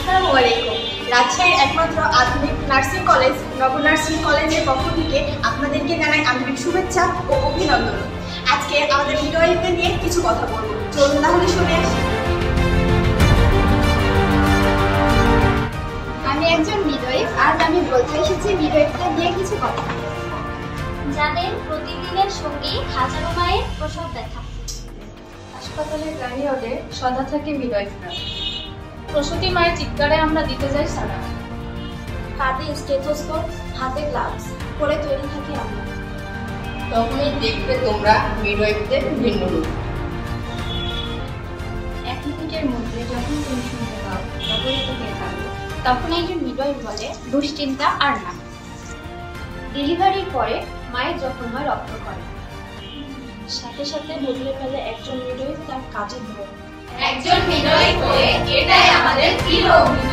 আসসালামু আলাইকুম। রাজশাহীর একমাত্র আধুনিক নার্সিং কলেজ নব নার্সিং কলেজের পক্ষ থেকে আপনাদেরকে জানাই আন্তরিক শুভেচ্ছা ও অভিনন্দন। আজকে আমাদের মিডওয়াইফদের নিয়ে কিছু কথা বলবো, চলুন তাহলে শুনে আসি। আমি একজন মিডওয়াইফ। আজ আমি বলতে এসেছি মিডওয়াইফদের নিয়ে কিছু কথা। যাদের প্রতিদিনের সঙ্গী হাজারো মায়ের প্রসব ব্যথা। হাসপাতালের গাড়ি ওঠে সদা থাকে মিডওয়াইফরা। প্রসূতি মায়ের চিৎকারে আমরা দিতে যাই সাড়া। কাঁধে স্টেথোস্কোপ, হাতে গ্লাভস পরে তৈরি থাকি আমরা। তখনই দেখবে তোমরা মিডওয়াইফদের ভিন্ন রূপ। 1 মিনিটের মধ্যে যখন তুমি শুনতে পাও ব্যবহৃত হয়ে থাকবে, তখন একজন মিডওয়াইফ বলে দুশ্চিন্তা আর না। ডেলিভারির পরে মায়ের যখন হয় রক্ত করে, সাথে সাথে বদলে ফেলে একজন মিডওয়াইফ তার কাজের ধরন। একজন মিডওয়াইফ হয়ে এটাই আমাদের প্রিয় অভিনয়।